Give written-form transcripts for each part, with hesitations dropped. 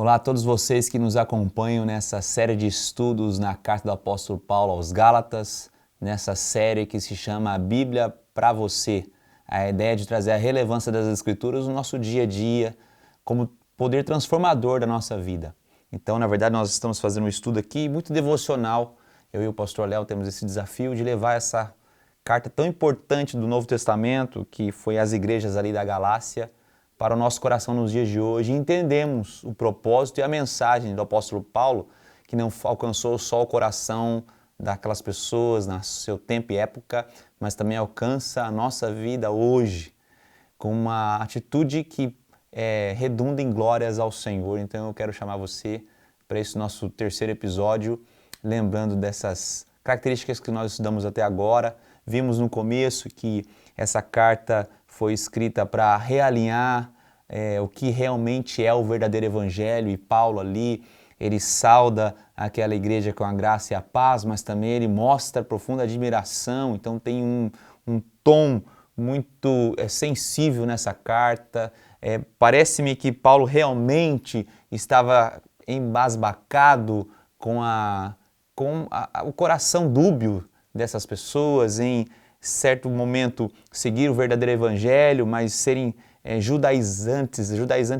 Olá a todos vocês que nos acompanham nessa série de estudos na carta do apóstolo Paulo aos Gálatas, nessa série que se chama A Bíblia para você. A ideia de trazer a relevância das Escrituras no nosso dia a dia, como poder transformador da nossa vida. Então, na verdade, nós estamos fazendo um estudo aqui muito devocional. Eu e o pastor Léo temos esse desafio de levar essa carta tão importante do Novo Testamento, que foi às igrejas ali da Galácia, para o nosso coração nos dias de hoje. Entendemos o propósito e a mensagem do apóstolo Paulo, que não alcançou só o coração daquelas pessoas no seu tempo e época, mas também alcança a nossa vida hoje, com uma atitude que redunda em glórias ao Senhor. Então eu quero chamar você para esse nosso terceiro episódio, lembrando dessas características que nós estudamos até agora. Vimos no começo que essa carta foi escrita para realinhar o que realmente é o verdadeiro evangelho, e Paulo ali, ele sauda aquela igreja com a graça e a paz, mas também ele mostra profunda admiração. Então tem um tom muito sensível nessa carta. Parece-me que Paulo realmente estava embasbacado com o coração dúbio dessas pessoas em certo momento seguir o verdadeiro evangelho, mas serem judaizantes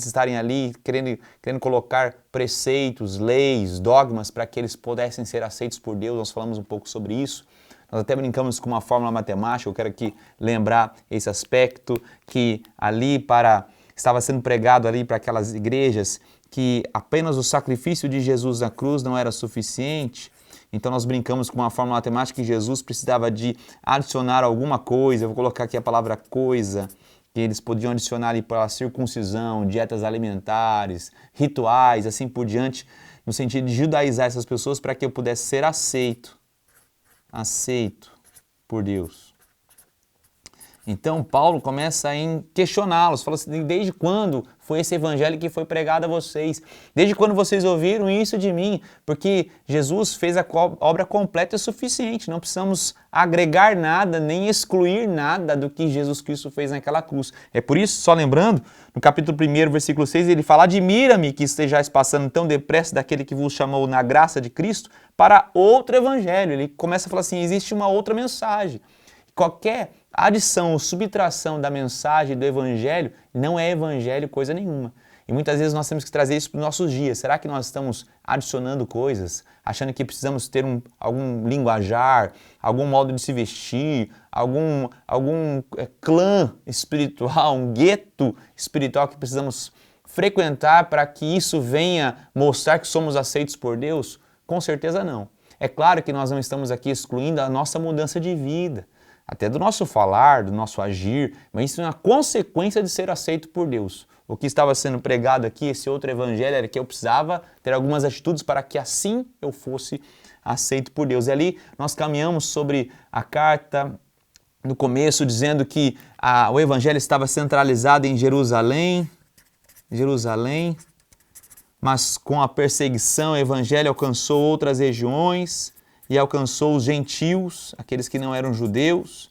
estarem ali querendo colocar preceitos, leis, dogmas para que eles pudessem ser aceitos por Deus. Nós falamos um pouco sobre isso. Nós até brincamos com uma fórmula matemática. Eu quero aqui lembrar esse aspecto, que ali estava sendo pregado ali para aquelas igrejas que apenas o sacrifício de Jesus na cruz não era suficiente. Então nós brincamos com uma fórmula matemática que Jesus precisava de adicionar alguma coisa. Eu vou colocar aqui a palavra coisa, que eles podiam adicionar ali para a circuncisão, dietas alimentares, rituais, assim por diante, no sentido de judaizar essas pessoas para que eu pudesse ser aceito por Deus. Então Paulo começa a questioná-los, fala assim: desde quando foi esse evangelho que foi pregado a vocês? Desde quando vocês ouviram isso de mim? Porque Jesus fez a obra completa e suficiente, não precisamos agregar nada, nem excluir nada do que Jesus Cristo fez naquela cruz. É por isso, só lembrando, no capítulo 1, versículo 6, ele fala: admira-me que estejais passando tão depressa daquele que vos chamou na graça de Cristo para outro evangelho. Ele começa a falar assim: existe uma outra mensagem. Qualquer adição ou subtração da mensagem do evangelho não é evangelho coisa nenhuma. E muitas vezes nós temos que trazer isso para os nossos dias. Será que nós estamos adicionando coisas, achando que precisamos ter algum linguajar, algum modo de se vestir, algum clã espiritual, um gueto espiritual que precisamos frequentar para que isso venha mostrar que somos aceitos por Deus? Com certeza não. É claro que nós não estamos aqui excluindo a nossa mudança de vida, até do nosso falar, do nosso agir, mas isso é uma consequência de ser aceito por Deus. O que estava sendo pregado aqui, esse outro evangelho, era que eu precisava ter algumas atitudes para que assim eu fosse aceito por Deus. E ali nós caminhamos sobre a carta no começo, dizendo que o evangelho estava centralizado em Jerusalém, mas com a perseguição o evangelho alcançou outras regiões e alcançou os gentios, aqueles que não eram judeus.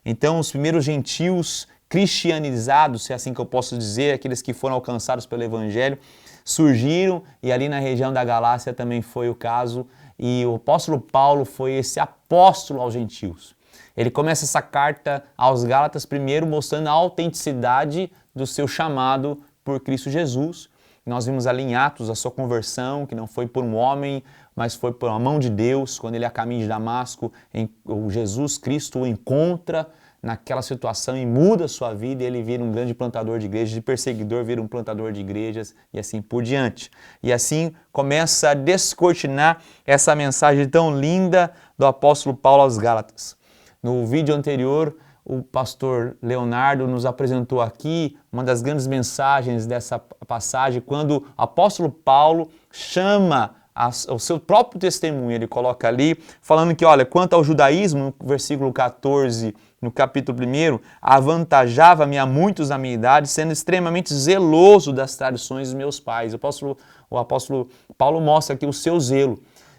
Então os primeiros gentios cristianizados, se é assim que eu posso dizer, aqueles que foram alcançados pelo evangelho, surgiram, e ali na região da Galácia também foi o caso, e o apóstolo Paulo foi esse apóstolo aos gentios. Ele começa essa carta aos Gálatas primeiro mostrando a autenticidade do seu chamado por Cristo Jesus. Nós vimos ali em Atos a sua conversão, que não foi por um homem, mas foi por uma mão de Deus. Quando ele a caminho de Damasco, o Jesus Cristo o encontra naquela situação e muda a sua vida, e ele vira um grande plantador de igrejas, de perseguidor vira um plantador de igrejas e assim por diante. E assim começa a descortinar essa mensagem tão linda do apóstolo Paulo aos Gálatas. No vídeo anterior, o pastor Leonardo nos apresentou aqui uma das grandes mensagens dessa passagem, quando o apóstolo Paulo chama o seu próprio testemunho. Ele coloca ali, falando que, olha, quanto ao judaísmo, no versículo 14, no capítulo 1, avantajava-me a muitos da minha idade, sendo extremamente zeloso das tradições dos meus pais. O apóstolo Paulo mostra aqui o seu zelo.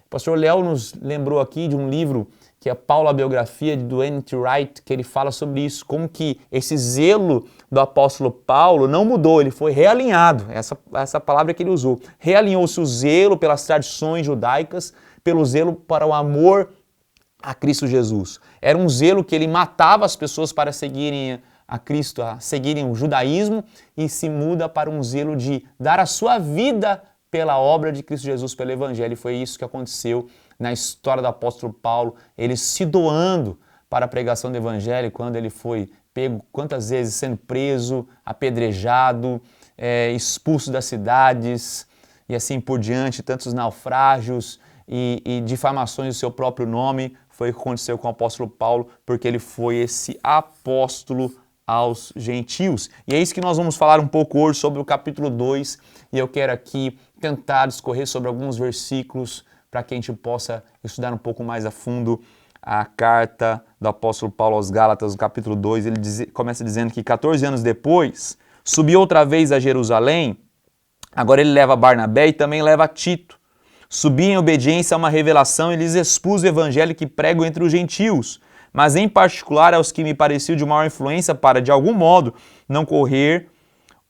O pastor Léo nos lembrou aqui de um livro que é Paulo, a biografia do N.T. Wright, que ele fala sobre isso, como que esse zelo do apóstolo Paulo não mudou, ele foi realinhado, essa palavra que ele usou. Realinhou-se o zelo pelas tradições judaicas, pelo zelo para o amor a Cristo Jesus. Era um zelo que ele matava as pessoas para seguirem a Cristo, a seguirem o judaísmo, e se muda para um zelo de dar a sua vida pela obra de Cristo Jesus, pelo Evangelho. E foi isso que aconteceu na história do apóstolo Paulo, ele se doando para a pregação do Evangelho, quando ele foi pego quantas vezes sendo preso, apedrejado, expulso das cidades e assim por diante, tantos naufrágios e difamações do seu próprio nome. Foi o que aconteceu com o apóstolo Paulo, porque ele foi esse apóstolo aos gentios. E é isso que nós vamos falar um pouco hoje sobre o capítulo 2, e eu quero aqui tentar discorrer sobre alguns versículos para que a gente possa estudar um pouco mais a fundo a carta do apóstolo Paulo aos Gálatas, no capítulo 2. Ele começa dizendo que 14 anos depois, subiu outra vez a Jerusalém. Agora ele leva Barnabé e também leva Tito. Subi em obediência a uma revelação e lhes expus o evangelho que prego entre os gentios, mas em particular aos que me pareciam de maior influência, para de algum modo não correr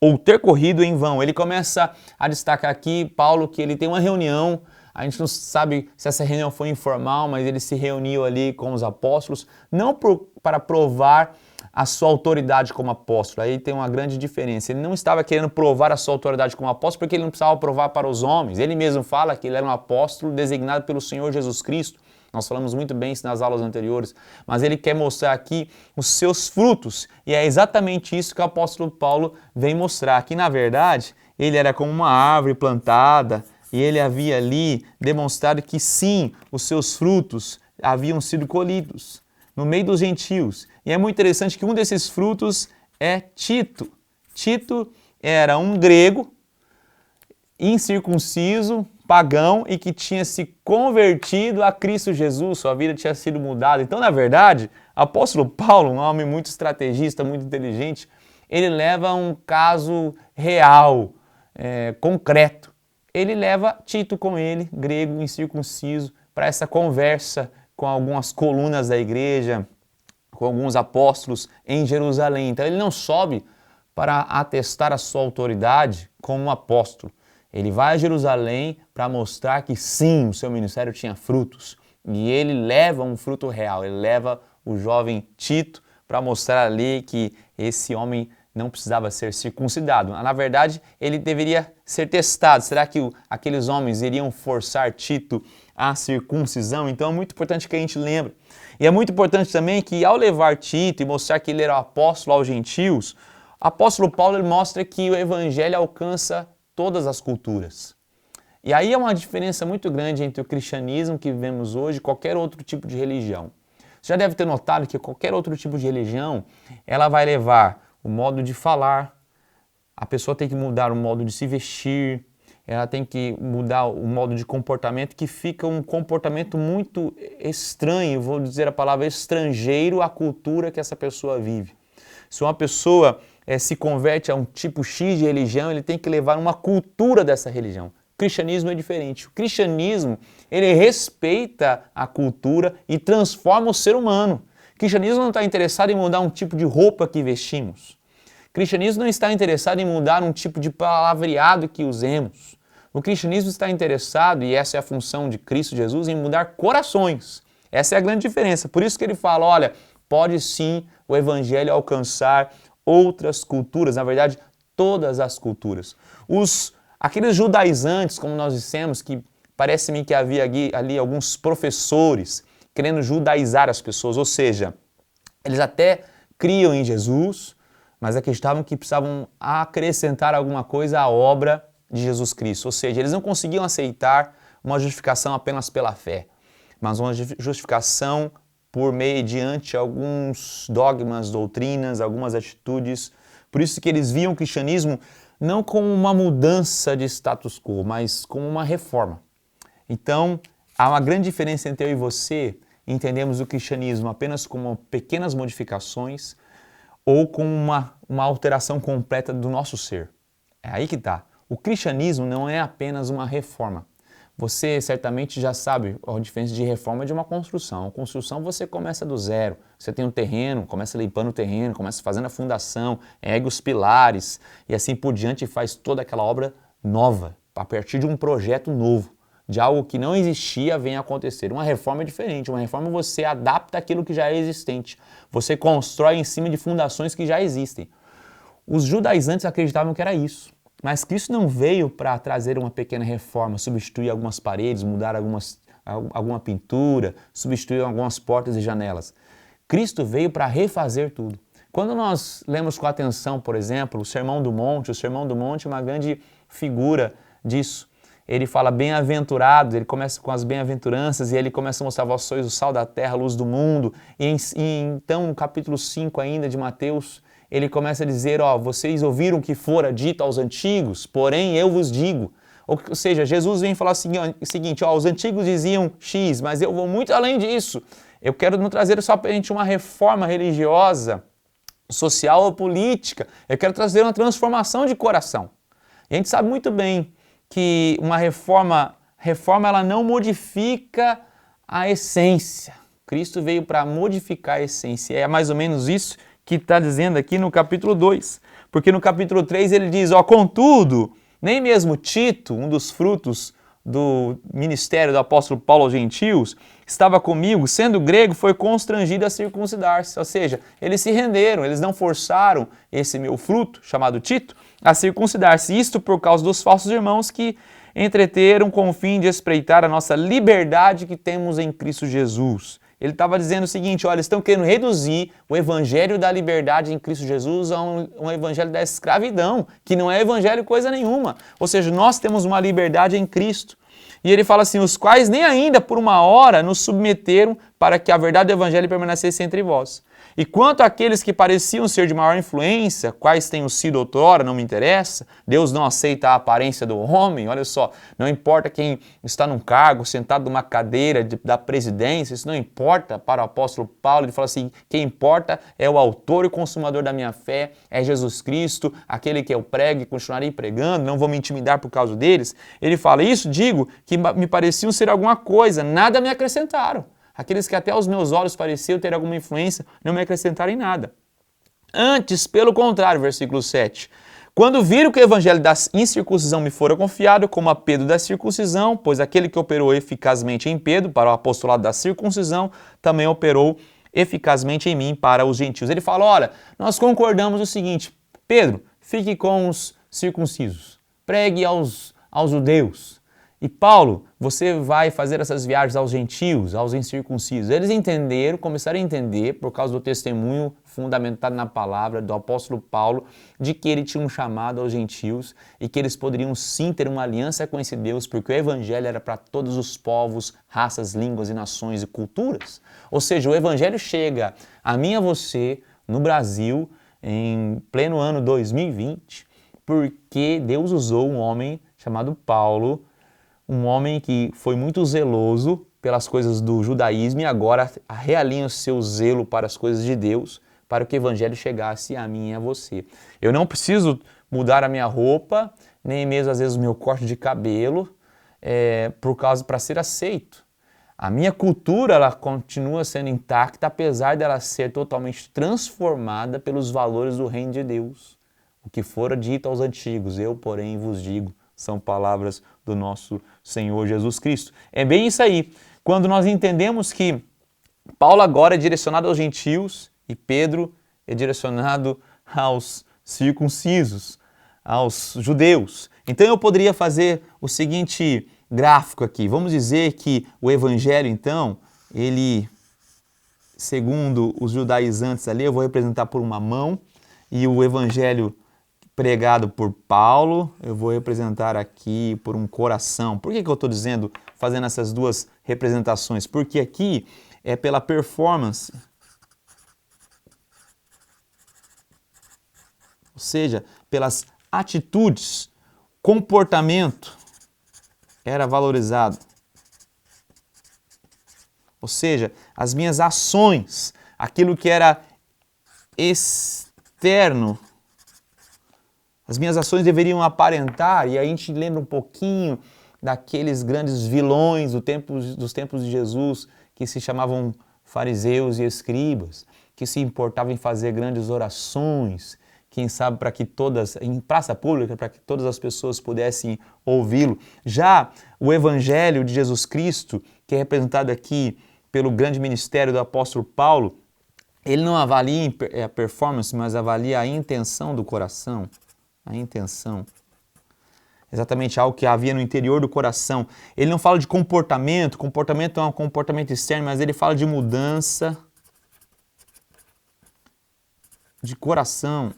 ou ter corrido em vão. Ele começa a destacar aqui, Paulo, que ele tem uma reunião. A gente não sabe se essa reunião foi informal, mas ele se reuniu ali com os apóstolos, não para provar a sua autoridade como apóstolo. Aí tem uma grande diferença. Ele não estava querendo provar a sua autoridade como apóstolo porque ele não precisava provar para os homens. Ele mesmo fala que ele era um apóstolo designado pelo Senhor Jesus Cristo. Nós falamos muito bem isso nas aulas anteriores. Mas ele quer mostrar aqui os seus frutos. E é exatamente isso que o apóstolo Paulo vem mostrar. Que, na verdade, ele era como uma árvore plantada, e ele havia ali demonstrado que sim, os seus frutos haviam sido colhidos no meio dos gentios. E é muito interessante que um desses frutos é Tito. Tito era um grego, incircunciso, pagão, e que tinha se convertido a Cristo Jesus, sua vida tinha sido mudada. Então, na verdade, o apóstolo Paulo, um homem muito estrategista, muito inteligente, ele leva um caso real, concreto. Ele leva Tito com ele, grego, incircunciso, para essa conversa com algumas colunas da igreja, com alguns apóstolos em Jerusalém. Então ele não sobe para atestar a sua autoridade como um apóstolo. Ele vai a Jerusalém para mostrar que sim, o seu ministério tinha frutos. E ele leva um fruto real, ele leva o jovem Tito para mostrar ali que esse homem não precisava ser circuncidado. Na verdade, ele deveria ser testado. Será que aqueles homens iriam forçar Tito à circuncisão? Então é muito importante que a gente lembre. E é muito importante também que ao levar Tito e mostrar que ele era o apóstolo aos gentios, o apóstolo Paulo ele mostra que o evangelho alcança todas as culturas. E aí é uma diferença muito grande entre o cristianismo que vivemos hoje e qualquer outro tipo de religião. Você já deve ter notado que qualquer outro tipo de religião, ela vai levar o modo de falar, a pessoa tem que mudar o modo de se vestir, ela tem que mudar o modo de comportamento, que fica um comportamento muito estranho, vou dizer a palavra estrangeiro à cultura que essa pessoa vive. Se uma pessoa se converte a um tipo X de religião, ele tem que levar uma cultura dessa religião. O cristianismo é diferente. O cristianismo, ele respeita a cultura e transforma o ser humano. O cristianismo não está interessado em mudar um tipo de roupa que vestimos. O cristianismo não está interessado em mudar um tipo de palavreado que usemos. O cristianismo está interessado, e essa é a função de Cristo Jesus, em mudar corações. Essa é a grande diferença. Por isso que ele fala, olha, pode sim o evangelho alcançar outras culturas, na verdade, todas as culturas. Aqueles judaizantes, como nós dissemos, que parece-me que havia ali alguns professores querendo judaizar as pessoas, ou seja, eles até criam em Jesus, mas acreditavam que precisavam acrescentar alguma coisa à obra de Jesus Cristo, ou seja, eles não conseguiam aceitar uma justificação apenas pela fé, mas uma justificação por meio diante alguns dogmas, doutrinas, algumas atitudes. Por isso que eles viam o cristianismo não como uma mudança de status quo, mas como uma reforma. Então, há uma grande diferença entre eu e você entendemos o cristianismo apenas como pequenas modificações ou como uma alteração completa do nosso ser. É aí que está. O cristianismo não é apenas uma reforma, Você certamente já sabe a diferença de reforma de uma construção. A construção você começa do zero. Você tem um terreno, começa limpando o terreno, começa fazendo a fundação, ergue os pilares e assim por diante e faz toda aquela obra nova, a partir de um projeto novo, de algo que não existia vem acontecer. Uma reforma é diferente. Uma reforma você adapta aquilo que já é existente. Você constrói em cima de fundações que já existem. Os judaizantes acreditavam que era isso. Mas Cristo não veio para trazer uma pequena reforma, substituir algumas paredes, mudar alguma pintura, substituir algumas portas e janelas. Cristo veio para refazer tudo. Quando nós lemos com atenção, por exemplo, o Sermão do Monte é uma grande figura disso. Ele fala bem-aventurado, ele começa com as bem-aventuranças e ele começa a mostrar vós sois o sal da terra, a luz do mundo. E então, no capítulo 5 ainda de Mateus, ele começa a dizer, vocês ouviram que fora dito aos antigos, porém eu vos digo. Ou seja, Jesus vem falar o seguinte, os antigos diziam X, mas eu vou muito além disso. Eu quero não trazer só para a gente uma reforma religiosa, social ou política. Eu quero trazer uma transformação de coração. E a gente sabe muito bem que uma reforma ela não modifica a essência. Cristo veio para modificar a essência. É mais ou menos isso que está dizendo aqui no capítulo 2. Porque no capítulo 3 ele diz, contudo, nem mesmo Tito, um dos frutos do ministério do apóstolo Paulo aos gentios, estava comigo, sendo grego, foi constrangido a circuncidar-se. Ou seja, eles se renderam, eles não forçaram esse meu fruto, chamado Tito, a circuncidar-se. Isto por causa dos falsos irmãos que entreteram com o fim de espreitar a nossa liberdade que temos em Cristo Jesus. Ele estava dizendo o seguinte, eles estão querendo reduzir o evangelho da liberdade em Cristo Jesus a um evangelho da escravidão, que não é evangelho coisa nenhuma. Ou seja, nós temos uma liberdade em Cristo. E ele fala assim, os quais nem ainda por uma hora nos submeteram para que a verdade do evangelho permanecesse entre vós. E quanto àqueles que pareciam ser de maior influência, quais tenham sido outrora, não me interessa, Deus não aceita a aparência do homem, olha só, não importa quem está num cargo, sentado numa cadeira da presidência, isso não importa para o apóstolo Paulo, ele fala assim, quem importa é o autor e consumador da minha fé, é Jesus Cristo, aquele que eu prego e continuarei pregando, não vou me intimidar por causa deles. Ele fala, isso digo que me pareciam ser alguma coisa, nada me acrescentaram. Aqueles que até aos meus olhos pareciam ter alguma influência, não me acrescentaram em nada. Antes, pelo contrário, versículo 7. Quando viram que o evangelho da incircuncisão me fora confiado, como a Pedro da circuncisão, pois aquele que operou eficazmente em Pedro para o apostolado da circuncisão, também operou eficazmente em mim para os gentios. Ele fala, olha, nós concordamos o seguinte, Pedro, fique com os circuncisos, pregue aos judeus. E Paulo, você vai fazer essas viagens aos gentios, aos incircuncisos. Eles entenderam, começaram a entender, por causa do testemunho fundamentado na palavra do apóstolo Paulo, de que ele tinha um chamado aos gentios e que eles poderiam sim ter uma aliança com esse Deus, porque o evangelho era para todos os povos, raças, línguas e nações e culturas. Ou seja, o evangelho chega a mim e a você, no Brasil, em pleno ano 2020, porque Deus usou um homem chamado Paulo, um homem que foi muito zeloso pelas coisas do judaísmo e agora realinha o seu zelo para as coisas de Deus, para que o evangelho chegasse a mim e a você. Eu não preciso mudar a minha roupa, nem mesmo às vezes o meu corte de cabelo, para ser aceito. A minha cultura ela continua sendo intacta, apesar dela ser totalmente transformada pelos valores do reino de Deus. O que fora dito aos antigos, eu, porém, vos digo, são palavras do nosso Senhor Jesus Cristo. É bem isso aí. Quando nós entendemos que Paulo agora é direcionado aos gentios e Pedro é direcionado aos circuncisos, aos judeus. Então eu poderia fazer o seguinte gráfico aqui. Vamos dizer que o evangelho, então, ele, segundo os judaizantes ali, eu vou representar por uma mão, e o evangelho pregado por Paulo, eu vou representar aqui por um coração. Por que eu estou dizendo, fazendo essas duas representações? Porque aqui é pela performance, ou seja, pelas atitudes, comportamento era valorizado. Ou seja, as minhas ações, aquilo que era externo, as minhas ações deveriam aparentar, e a gente lembra um pouquinho daqueles grandes vilões dos tempos de Jesus, que se chamavam fariseus e escribas, que se importavam em fazer grandes orações, quem sabe para que todas, em praça pública, para que todas as pessoas pudessem ouvi-lo. Já o Evangelho de Jesus Cristo, que é representado aqui pelo grande ministério do apóstolo Paulo, ele não avalia a performance, mas avalia a intenção do coração. A intenção. Exatamente algo que havia no interior do coração. Ele não fala de comportamento é um comportamento externo, mas ele fala de mudança de coração.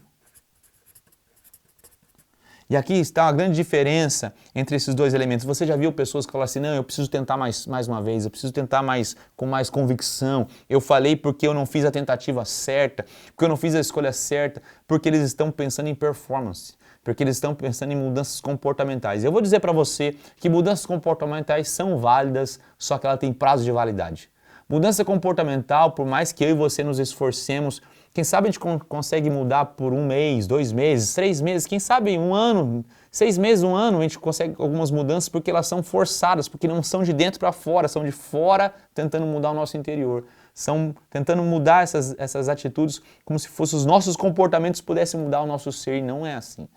E aqui está uma grande diferença entre esses dois elementos. Você já viu pessoas que falam assim, não, eu preciso tentar mais uma vez, eu preciso tentar com mais convicção. Eu falei porque eu não fiz a tentativa certa, porque eu não fiz a escolha certa, porque eles estão pensando em performance, porque eles estão pensando em mudanças comportamentais. Eu vou dizer para você que mudanças comportamentais são válidas, só que ela tem prazo de validade. Mudança comportamental, por mais que eu e você nos esforcemos, quem sabe a gente consegue mudar por 1 mês, 2 meses, 3 meses, quem sabe 1 ano, 6 meses, 1 ano, a gente consegue algumas mudanças porque elas são forçadas, porque não são de dentro para fora, são de fora tentando mudar o nosso interior. São tentando mudar essas atitudes como se fossem os nossos comportamentos pudessem mudar o nosso ser, e não é assim.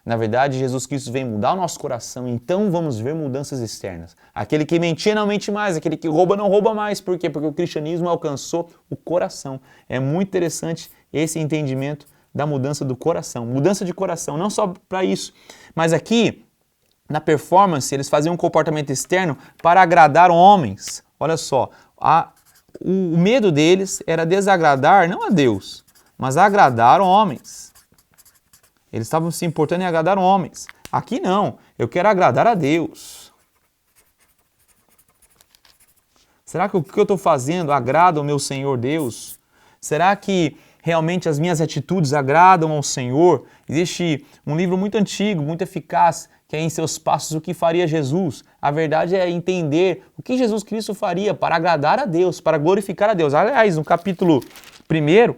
Na verdade, Jesus Cristo vem mudar o nosso coração, então vamos ver mudanças externas. Aquele que mentia não mente mais, aquele que rouba não rouba mais. Por quê? Porque o cristianismo alcançou o coração. É muito interessante esse entendimento da mudança do coração. Mudança de coração, não só para isso, mas aqui, na performance, eles faziam um comportamento externo para agradar homens. Olha só, o medo deles era desagradar não a Deus, mas agradar homens. Eles estavam se importando em agradar homens. Aqui não, eu quero agradar a Deus. Será que o que eu estou fazendo agrada ao meu Senhor Deus? Será que realmente as minhas atitudes agradam ao Senhor? Existe um livro muito antigo, muito eficaz, que é Em Seus Passos, o que faria Jesus. A verdade é entender o que Jesus Cristo faria para agradar a Deus, para glorificar a Deus. Aliás, no capítulo 1,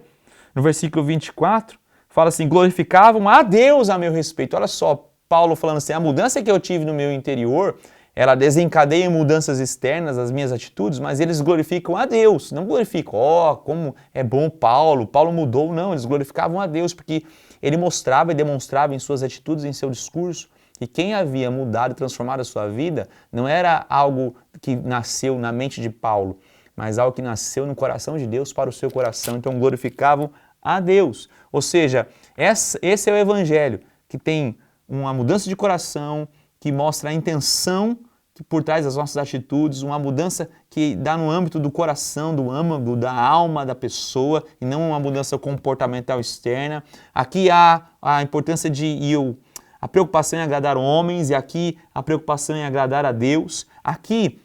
no versículo 24, fala assim, glorificavam a Deus a meu respeito. Olha só, Paulo falando assim, a mudança que eu tive no meu interior, ela desencadeia em mudanças externas, as minhas atitudes, mas eles glorificam a Deus. Não glorificam, como é bom Paulo mudou. Não, eles glorificavam a Deus, porque ele mostrava e demonstrava em suas atitudes, em seu discurso, que quem havia mudado e transformado a sua vida não era algo que nasceu na mente de Paulo, mas algo que nasceu no coração de Deus para o seu coração. Então glorificavam a Deus. Ou seja, esse é o Evangelho, que tem uma mudança de coração, que mostra a intenção que por trás das nossas atitudes, uma mudança que dá no âmbito do coração, do âmago, da alma da pessoa, e não uma mudança comportamental externa. Aqui há a importância a preocupação em agradar homens, e aqui a preocupação em agradar a Deus. Aqui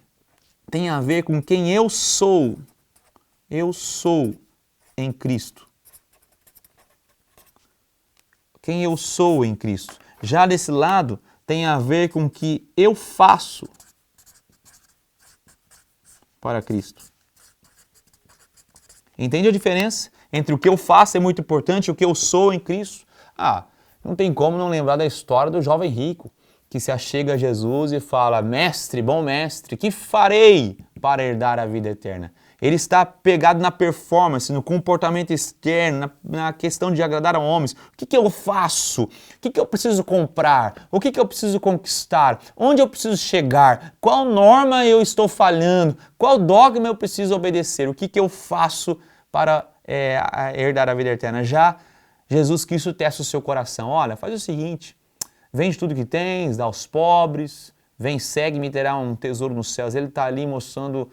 tem a ver com quem eu sou. Eu sou em Cristo. Quem eu sou em Cristo. Já desse lado, tem a ver com o que eu faço para Cristo. Entende a diferença entre o que eu faço é muito importante e o que eu sou em Cristo? Não tem como não lembrar da história do jovem rico, que se achega a Jesus e fala, mestre, bom mestre, que farei para herdar a vida eterna? Ele está pegado na performance, no comportamento externo, na questão de agradar a homens. O que eu faço? O que eu preciso comprar? O que eu preciso conquistar? Onde eu preciso chegar? Qual norma eu estou falhando? Qual dogma eu preciso obedecer? O que eu faço para herdar a vida eterna? Já Jesus Cristo testa o seu coração. Olha, faz o seguinte, vende tudo que tens, dá aos pobres, vem, segue-me e terá um tesouro nos céus. Ele está ali mostrando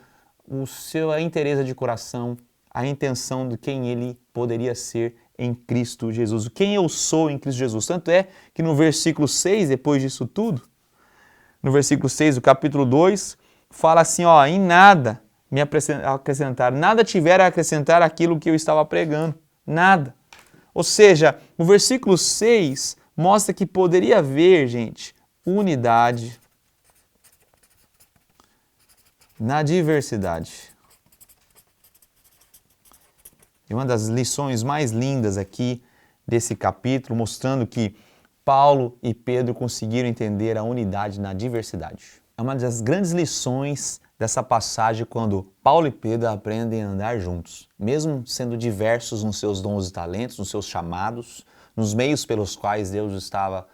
a inteireza de coração, a intenção de quem ele poderia ser em Cristo Jesus. Quem eu sou em Cristo Jesus. Tanto é que no versículo 6, depois disso tudo, no versículo 6 do capítulo 2, fala assim, em nada me acrescentaram, nada tiver a acrescentar aquilo que eu estava pregando, nada. Ou seja, o versículo 6 mostra que poderia haver, gente, unidade na diversidade. E uma das lições mais lindas aqui desse capítulo, mostrando que Paulo e Pedro conseguiram entender a unidade na diversidade. é uma das grandes lições dessa passagem quando Paulo e Pedro aprendem a andar juntos. Mesmo sendo diversos nos seus dons e talentos, nos seus chamados, nos meios pelos quais Deus estava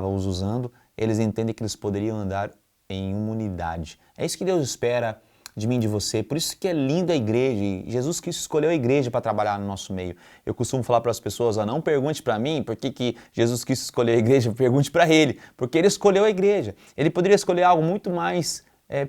os usando, eles entendem que eles poderiam andar em uma unidade. É isso que Deus espera de mim e de você. Por isso que é linda a igreja. E Jesus Cristo escolheu a igreja para trabalhar no nosso meio. Eu costumo falar para as pessoas, não pergunte para mim por que Jesus Cristo escolheu a igreja, pergunte para Ele, porque Ele escolheu a igreja. Ele poderia escolher algo muito mais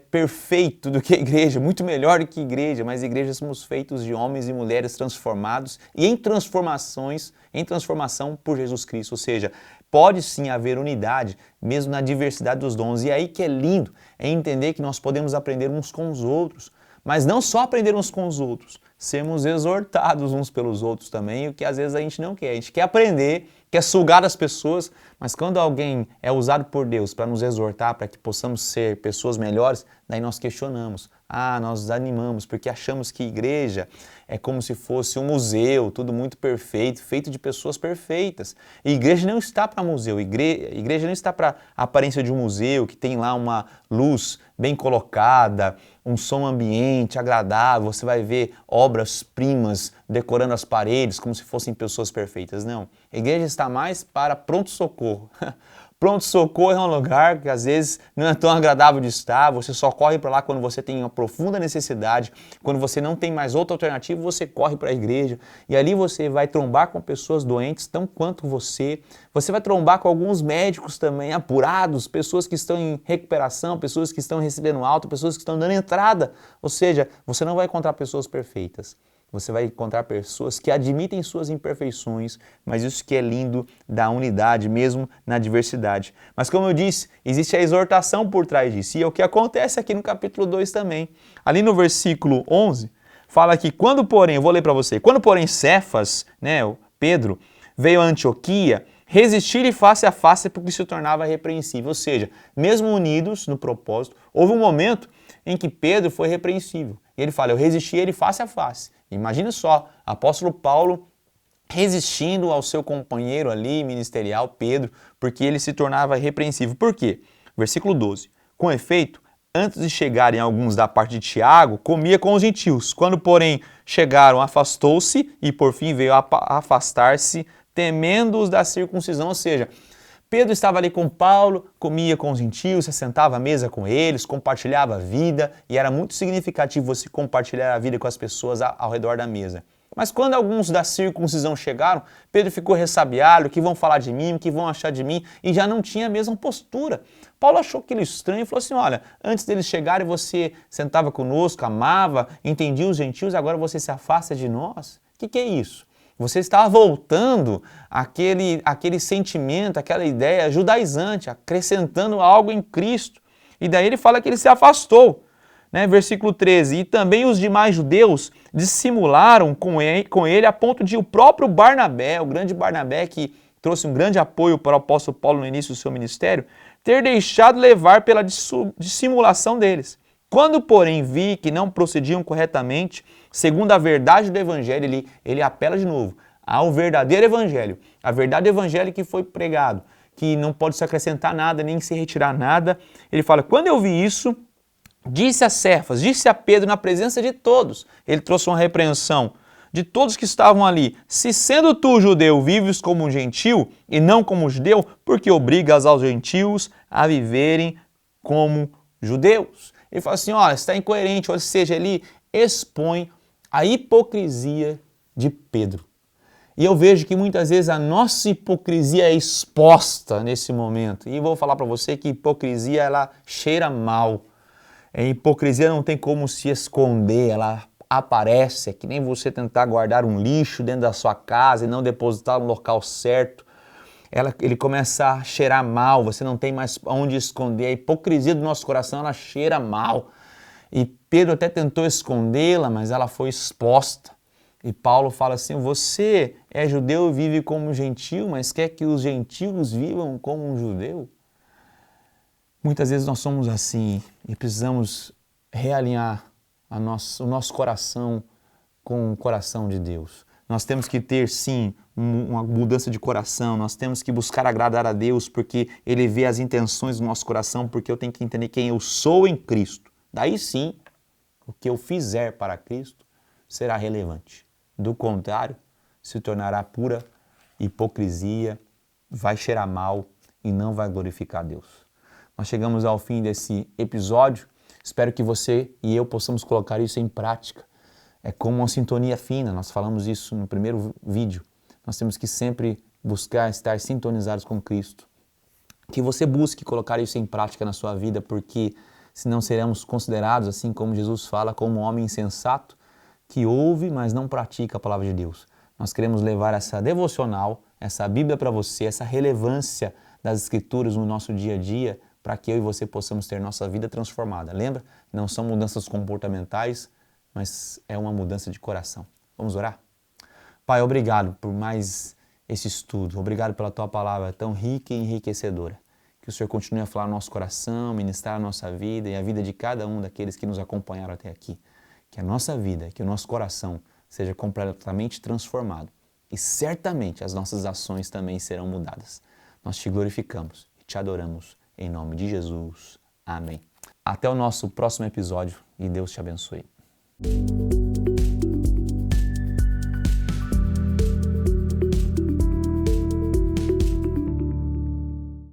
perfeito do que a igreja, muito melhor do que a igreja, mas igrejas somos feitos de homens e mulheres transformados e em transformação por Jesus Cristo, ou seja, pode sim haver unidade, mesmo na diversidade dos dons, e aí que é lindo, é entender que nós podemos aprender uns com os outros, mas não só aprender uns com os outros, sermos exortados uns pelos outros também, o que às vezes a gente não quer, a gente quer aprender, quer sugar das pessoas, mas quando alguém é usado por Deus para nos exortar, para que possamos ser pessoas melhores, daí nós questionamos, nós desanimamos, porque achamos que igreja é como se fosse um museu, tudo muito perfeito, feito de pessoas perfeitas. E igreja não está para museu, igreja não está para a aparência de um museu, que tem lá uma luz bem colocada, um som ambiente agradável, você vai ver obras-primas decorando as paredes como se fossem pessoas perfeitas. Não, a igreja está mais para pronto-socorro. Pronto-socorro é um lugar que às vezes não é tão agradável de estar, você só corre para lá quando você tem uma profunda necessidade, quando você não tem mais outra alternativa, você corre para a igreja e ali você vai trombar com pessoas doentes, tão quanto você vai trombar com alguns médicos também apurados, pessoas que estão em recuperação, pessoas que estão recebendo alta, pessoas que estão dando entrada, ou seja, você não vai encontrar pessoas perfeitas. Você vai encontrar pessoas que admitem suas imperfeições, mas isso que é lindo da unidade, mesmo na diversidade. Mas como eu disse, existe a exortação por trás disso, e é o que acontece aqui no capítulo 2 também. Ali no versículo 11, fala que quando porém, eu vou ler para você, quando porém Cefas, o Pedro, veio a Antioquia, resistir-lhe face a face porque se tornava repreensível. Ou seja, mesmo unidos no propósito, houve um momento em que Pedro foi repreensível. E ele fala, eu resisti ele face a face. Imagina só, apóstolo Paulo resistindo ao seu companheiro ali ministerial, Pedro, porque ele se tornava irrepreensível. Por quê? Versículo 12. Com efeito, antes de chegarem alguns da parte de Tiago, comia com os gentios. Quando, porém, chegaram, afastou-se e, por fim, veio a afastar-se, temendo-os da circuncisão. Ou seja, Pedro estava ali com Paulo, comia com os gentios, se sentava à mesa com eles, compartilhava a vida, e era muito significativo você compartilhar a vida com as pessoas ao redor da mesa. Mas quando alguns da circuncisão chegaram, Pedro ficou ressabiado, o que vão falar de mim, o que vão achar de mim, e já não tinha a mesma postura. Paulo achou aquilo estranho e falou assim, olha, antes deles chegarem você sentava conosco, amava, entendia os gentios, agora você se afasta de nós? O que é isso? Você está voltando aquele sentimento, aquela ideia judaizante, acrescentando algo em Cristo. E daí ele fala que ele se afastou. Versículo 13, e também os demais judeus dissimularam com ele a ponto de o próprio Barnabé, o grande Barnabé que trouxe um grande apoio para o apóstolo Paulo no início do seu ministério, ter deixado levar pela dissimulação deles. Quando, porém, vi que não procediam corretamente, segundo a verdade do Evangelho, ele apela de novo ao verdadeiro Evangelho, a verdade do Evangelho que foi pregado, que não pode se acrescentar nada, nem se retirar nada. Ele fala, quando eu vi isso, disse a Cefas, disse a Pedro na presença de todos, ele trouxe uma repreensão de todos que estavam ali, se sendo tu judeu, vives como um gentil e não como judeu, porque obrigas aos gentios a viverem como judeus. Ele fala assim, olha, está incoerente, ou seja, ele expõe a hipocrisia de Pedro. E eu vejo que muitas vezes a nossa hipocrisia é exposta nesse momento. E vou falar para você que hipocrisia, ela cheira mal. A hipocrisia não tem como se esconder, ela aparece. É que nem você tentar guardar um lixo dentro da sua casa e não depositar no local certo. Ele começa a cheirar mal, você não tem mais onde esconder. A hipocrisia do nosso coração, ela cheira mal. E Pedro até tentou escondê-la, mas ela foi exposta. E Paulo fala assim, você é judeu e vive como um gentil, mas quer que os gentios vivam como um judeu? Muitas vezes nós somos assim e precisamos realinhar o nosso coração com o coração de Deus. Nós temos que ter, sim, uma mudança de coração, nós temos que buscar agradar a Deus, porque Ele vê as intenções do nosso coração, porque eu tenho que entender quem eu sou em Cristo. Daí sim, o que eu fizer para Cristo será relevante. Do contrário, se tornará pura hipocrisia, vai cheirar mal e não vai glorificar a Deus. Nós chegamos ao fim desse episódio. Espero que você e eu possamos colocar isso em prática. É como uma sintonia fina, nós falamos isso no primeiro vídeo. Nós temos que sempre buscar estar sintonizados com Cristo. Que você busque colocar isso em prática na sua vida, porque senão seremos considerados, assim como Jesus fala, como um homem insensato que ouve, mas não pratica a palavra de Deus. Nós queremos levar essa devocional, essa Bíblia para você, essa relevância das Escrituras no nosso dia a dia, para que eu e você possamos ter nossa vida transformada. Lembra? Não são mudanças comportamentais, mas é uma mudança de coração. Vamos orar? Pai, obrigado por mais esse estudo. Obrigado pela Tua palavra tão rica e enriquecedora. Que o Senhor continue a falar no nosso coração, ministrar a nossa vida e a vida de cada um daqueles que nos acompanharam até aqui. Que a nossa vida, que o nosso coração seja completamente transformado. E certamente as nossas ações também serão mudadas. Nós te glorificamos e te adoramos. Em nome de Jesus. Amém. Até o nosso próximo episódio e Deus te abençoe.